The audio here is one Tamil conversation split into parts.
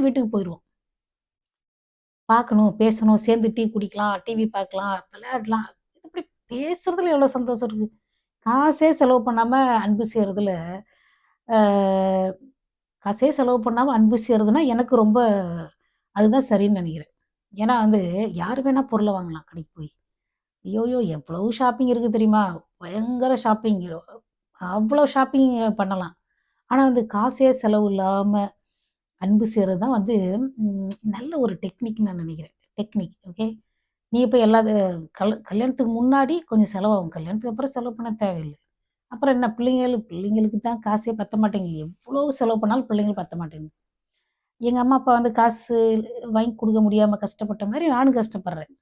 வீட்டுக்கு போயிருவோம். பார்க்கணும், பேசணும், சேர்ந்து டீ குடிக்கலாம், டிவி பார்க்கலாம், விளையாடலாம். இப்படி பேசுறதுல எவ்வளோ சந்தோஷம் இருக்கு. காசே செலவு பண்ணாம அன்பு செய்றதுல, அ காசே செலவு பண்ணாம அன்பு செய்றதுன்னா, எனக்கு ரொம்ப அதுதான் சரின்னு நெனைக்கிறேன். ஏன்னா வந்து, யார் வேணா பொருள வாங்கலாம் கடைக்கு போய். ஐய்யய்யோ! எவ்வளவு ஷாப்பிங் இருக்கு தெரியுமா? பயங்கர ஷாப்பிங். அவ்வளோ ஷாப்பிங் பண்ணலாம். ஆனா வந்து காசே செலவு இல்லாம அன்பு செய்றது தான் வந்து நல்ல ஒரு டெக்னிக்ன்னு நான் நெனைக்கிறேன். Technique okay. நீ இப்ப எல்லா கல்யாணத்துக்கு முன்னாடி கொஞ்சம் செலவாகும். கல்யாணத்துக்கு அப்புறம் செலவு பண்ண தேவையில்ல. அப்புறம் என்ன பிள்ளைங்களுக்கு தான் காசே பத்த மாட்டேங்குது. எவ்வளோ செலவு பண்ணாலும் பிள்ளைங்களுக்கு பத்த மாட்டேங்குது. எங்க அம்மா, அப்பா வந்து காசு வாங்கி குடுக்க முடியாம கஷ்டப்பட்ட மாரி நானும் கஷ்டப்படுறேன்.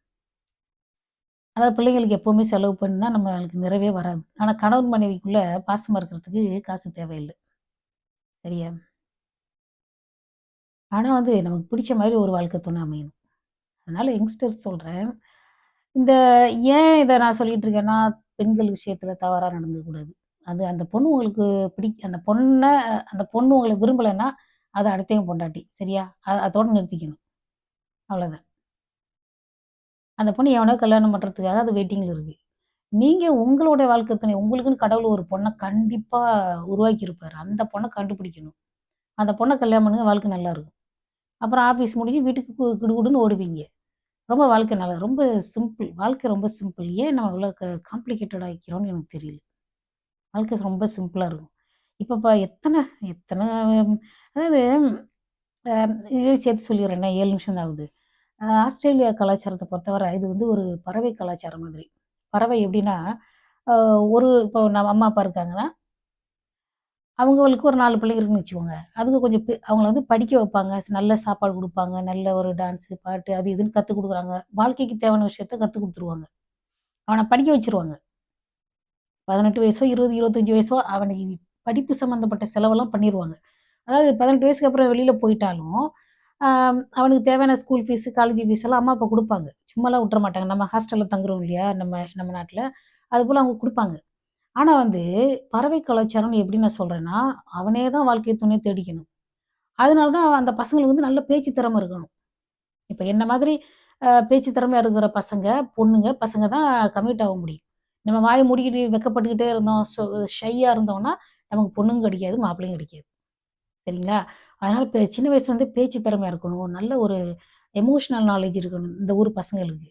அதாவது பிள்ளைங்களுக்கு எப்பவுமே செலவு பண்ணா நம்மளுக்கு நிறைவே வராது. ஆனா கணவன் மனைவிக்குள்ள பாசமா இருக்கிறதுக்கு காசு தேவையில்ல. சரியா? ஆனா வந்து நமக்கு பிடிச்ச மாரி ஒரு வாழ்க்கை துணை அமையணும். அதனால யங்ஸ்டர்ஸ் சொல்றேன். இந்த ஏன் இத நான் சொல்லிட்டு இருக்கேன்னா, பெண்கள் விஷயத்துல தவறா நடந்துக்கக்கூடாது. அது அந்த பொண்ணு உங்களுக்கு அந்த பொண்ணு உங்கள விரும்பலன்னா, அது அடுத்தவன் பொண்டாட்டி. சரியா? அதோட நிறுத்திக்கணும். அவ்வளோதான். அந்த பொண்ணு எவனோ கல்யாணம் பண்றதுக்காக அது வெயிட்டிங்ல இருக்கு. நீங்க உங்களோட வாழ்க்கை துணை உங்களுக்குன்னு கடவுள் ஒரு பொண்ண கண்டிப்பா உருவாக்கியிருப்பாரு. அந்த பொண்ண கண்டுபிடிக்கணும். அந்த பொண்ண கல்யாணம் பண்ணுங்க வாழ்க்கை நல்லாருக்கும். அப்புறம் ஆஃபீஸ் முடிஞ்சு வீட்டுக்கு குடுகுடுன்னு ஓடுவீங்க. ரொம்ப வாழ்க்கை நல்லா ரொம்ப சிம்பிள். வாழ்க்கை ரொம்ப சிம்பிள். ஏன் நம்ம இவ்வளோ காம்ப்ளிகேட்டட் ஆக்கிக்கிறோம்னு எனக்கு தெரியல. வாழ்க்கை ரொம்ப சிம்பிளா இருக்கும். இப்ப எத்தன எத்தன அதாவது அ இதையும் சேர்த்து சொல்லிர்றேனே 7 நிமிஷம் தான் ஆகுது. ஆஸ்திரேலியா கலாச்சாரத்த பொறுத்தவர இது வந்து ஒரு பறவை கலாச்சாரம் மாதிரி. பறவை எப்படின்னா, அ ஒரு இப்போ நம்ம அம்மா, அப்பா இருக்காங்கன்னா, அவங்களுக்கு ஒரு 4 பிள்ளைங்க இருக்குன்னு வச்சுக்கோங்க. அதுங்க கொஞ்சம் அவங்கள வந்து படிக்க வைப்பாங்க. நல்ல சாப்பாடு குடுப்பாங்க. நல்ல ஒரு டான்ஸு, பாட்டு அது இதுன்னு கத்துக் குடுக்குறாங்க. வாழ்க்கைக்கு தேவையான விஷயத்த கத்துக் குடுத்துருவாங்க. அவன படிக்க வச்சுருவாங்க. 18 வயசோ, 20, 25 வயசோ அவனுக்கு படிப்பு சம்மந்தப்பட்ட செலவெல்லாம் பண்ணிருவாங்க. அதாவது 18 வயசுக்கு அப்புறம் வெளியில போயிட்டாலும், அ அவனுக்கு தேவையான ஸ்கூல் ஃபீஸு, காலேஜ் ஃபீஸ் எல்லாம் அம்மா, அப்பா குடுப்பாங்க. சும்மாலாம் விட்டுற மாட்டாங்க. நம்ம ஹாஸ்டல்ல தங்குறோம் இல்லையா? நம்ம நம்ம நாட்ல. அதுபோல அவங்க குடுப்பாங்க. ஆனா வந்து பறவை கலாச்சாரம்னு எப்படி நான் சொல்றேன்னா, அவனே தான் வாழ்க்கை துணை தேடிக்கணும். அதனால தான் அந்த பசங்களுக்கு வந்து நல்ல பேச்சு திறமை இருக்கணும். இப்ப என்ன மாதிரி பேச்சு திறமையா இருக்கிற பசங்க தான் கமிட் ஆக முடியும். நம்ம வாய மூடிக்கிட்டு வெட்கப்பட்டுக்கிட்டே இருந்தோம், ஷையா இருந்தோம்னா, நமக்கு பொண்ணும் கிடைக்காது, மாப்பிள்ளையும் கிடைக்காது. சரிங்களா? அதனால சின்ன வயசுலேருந்தே பேச்சு திறமையா இருக்கணும். நல்ல ஒரு எமோஷனல் நாலேட்ஜ் இருக்கணும், இந்த ஊர் பசங்களுக்கு.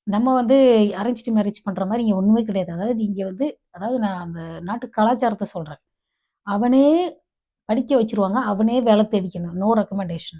நம்ம வந்து அரேஞ்ச்டு மேரேஜ் பண்ற மாரி இங்க ஒண்ணுமே கிடையாது. அதாவது இங்க வந்து நான் அந்த நாட்டு கலாச்சாரத்த சொல்றேன். அவனே படிக்க வச்சுருவாங்க. அவனே வேல தேடிக்கணும். No recommendation.